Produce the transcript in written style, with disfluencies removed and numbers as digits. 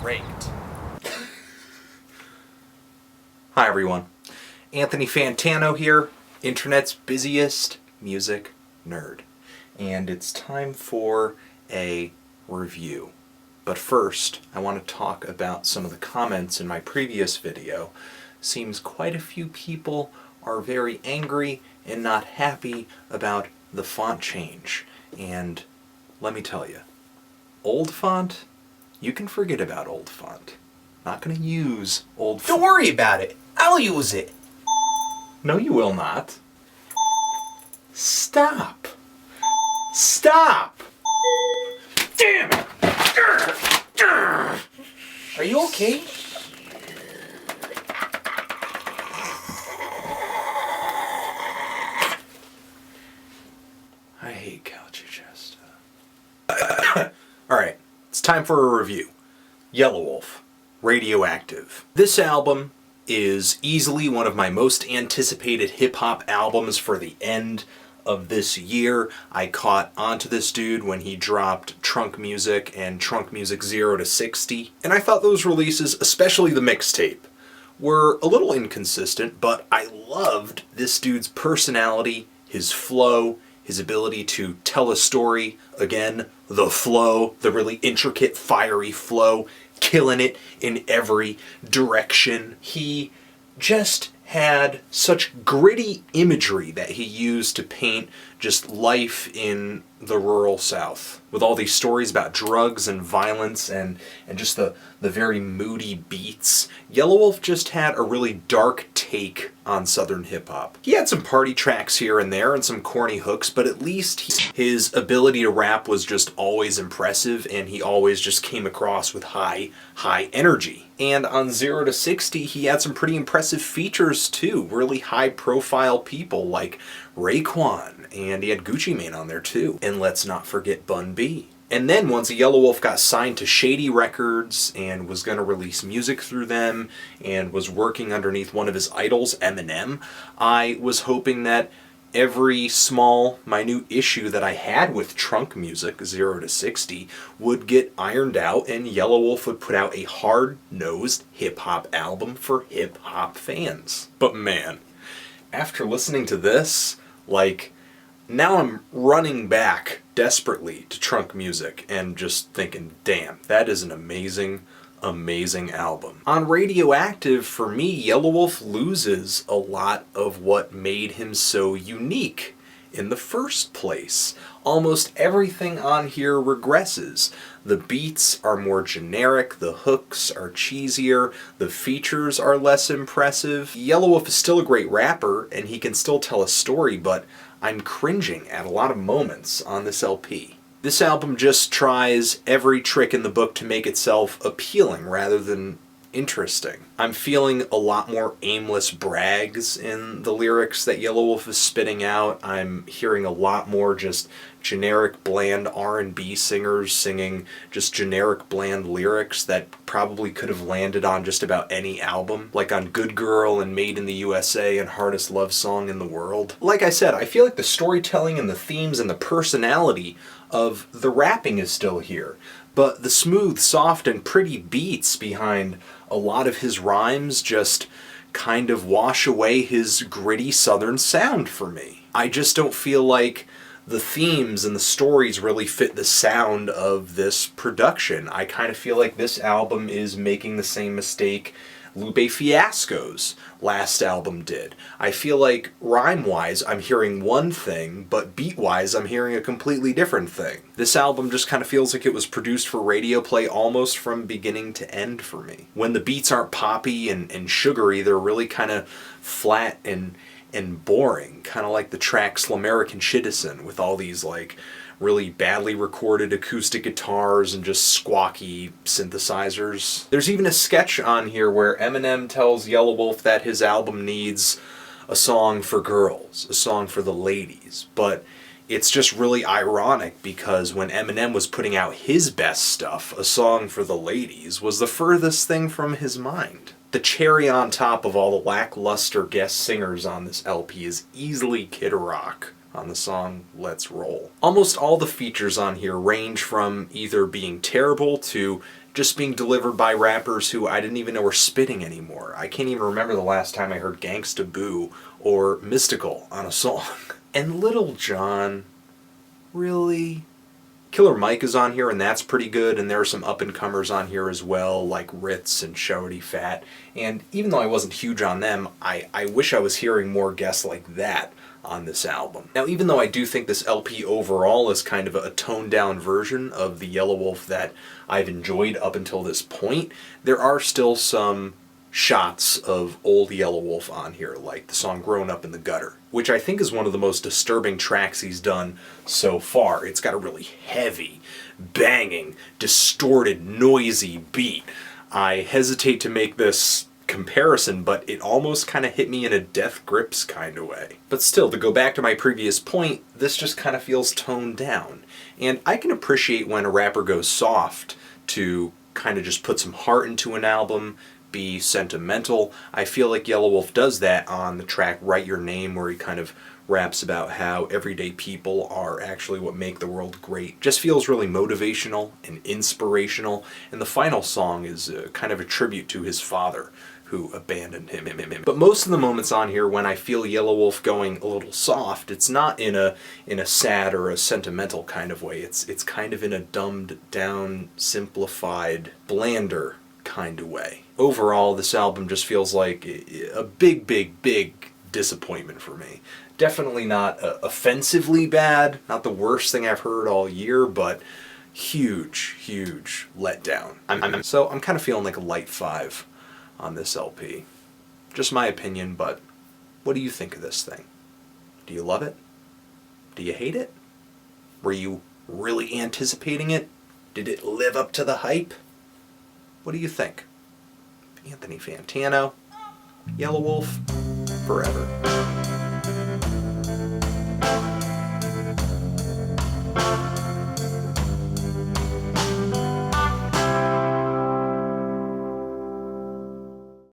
raked. Hi everyone, Anthony Fantano here, internet's busiest music nerd. And it's time for a review. But first, I want to talk about some of the comments in my previous video. Seems quite a few people are very angry and not happy about the font change. And let me tell you, old font, you can forget about old font. Not going to use old font. Don't worry about it. I'll use it. No, you will not. Stop. Stop. Damn it. Are you okay? I hate Couchy Chest. Alright, it's time for a review. Yelawolf Radioactive. This album is easily one of my most anticipated hip-hop albums for the end of this year. I caught onto this dude when he dropped Trunk Music and Trunk Music 0 to 60, and I thought those releases, especially the mixtape, were a little inconsistent, but I loved this dude's personality, his flow, his ability to tell a story. Again, the flow, the really intricate, fiery flow, killing it in every direction. He just had such gritty imagery that he used to paint just life in the rural South, with all these stories about drugs and violence and just the very moody beats. Yelawolf just had a really dark take on Southern hip-hop. He had some party tracks here and there and some corny hooks, but at least his ability to rap was just always impressive, and he always just came across with high energy. And on 0 to 60, he had some pretty impressive features too, really high-profile people like Raekwon, and he had Gucci Mane on there too. And let's not forget Bun B. And then once Yelawolf got signed to Shady Records and was going to release music through them and was working underneath one of his idols, Eminem, I was hoping that every small, minute issue that I had with Trunk Music 0 to 60 would get ironed out, and Yelawolf would put out a hard-nosed hip-hop album for hip-hop fans. But man, after listening to this, now I'm running back desperately to Trunk Music and just thinking, damn, that is an amazing album. On Radioactive, for me, Yelawolf loses a lot of what made him so unique in the first place. Almost everything on here regresses. The beats are more generic, the hooks are cheesier, the features are less impressive. Yelawolf is still a great rapper, and he can still tell a story, but I'm cringing at a lot of moments on this LP. This album just tries every trick in the book to make itself appealing rather than interesting. I'm feeling a lot more aimless brags in the lyrics that Yelawolf is spitting out. I'm hearing a lot more just generic, bland R&B singers singing just generic, bland lyrics that probably could have landed on just about any album, like on Good Girl and Made in the USA and Hardest Love Song in the World. Like I said, I feel like the storytelling and the themes and the personality of the rapping is still here, but the smooth, soft, and pretty beats behind a lot of his rhymes just kind of wash away his gritty Southern sound for me. I just don't feel like the themes and the stories really fit the sound of this production. I kind of feel like this album is making the same mistake Lupe Fiasco's last album did. I feel like rhyme-wise I'm hearing one thing, but beat-wise I'm hearing a completely different thing. This album just kind of feels like it was produced for radio play almost from beginning to end for me. When the beats aren't poppy and sugary, they're really kind of flat and boring, kind of like the track Slumerican Citizen with all these really badly recorded acoustic guitars and just squawky synthesizers. There's even a sketch on here where Eminem tells Yelawolf that his album needs a song for girls, a song for the ladies, but it's just really ironic because when Eminem was putting out his best stuff, a song for the ladies was the furthest thing from his mind. The cherry on top of all the lackluster guest singers on this LP is easily Kid Rock on the song Let's Roll. Almost all the features on here range from either being terrible to just being delivered by rappers who I didn't even know were spitting anymore. I can't even remember the last time I heard Gangsta Boo or Mystical on a song. And Little John, really? Killer Mike is on here, and that's pretty good, and there are some up-and-comers on here as well, like Ritz and Shody Fat. And even though I wasn't huge on them, I wish I was hearing more guests like that on this album. Now, even though I do think this LP overall is kind of a toned-down version of the Yelawolf that I've enjoyed up until this point, there are still some shots of old Yelawolf on here, like the song Grown Up in the Gutter, which I think is one of the most disturbing tracks he's done so far. It's got a really heavy, banging, distorted, noisy beat. I hesitate to make this comparison, but it almost kind of hit me in a Death Grips kind of way. But still, to go back to my previous point, this just kind of feels toned down. And I can appreciate when a rapper goes soft to kind of just put some heart into an album, be sentimental. I feel like Yelawolf does that on the track Write Your Name, where he kind of raps about how everyday people are actually what make the world great. Just feels really motivational and inspirational, and the final song is kind of a tribute to his father, who abandoned him. But most of the moments on here when I feel Yelawolf going a little soft, it's not in a sad or a sentimental kind of way. It's kind of in a dumbed down, simplified, blander kind of way. Overall, this album just feels like a big disappointment for me. Definitely not offensively bad, not the worst thing I've heard all year, but huge letdown. So I'm kind of feeling like a light 5 on this LP. Just my opinion, but what do you think of this thing? Do you love it? Do you hate it? Were you really anticipating it? Did it live up to the hype? What do you think? Anthony Fantano, Yelawolf, forever.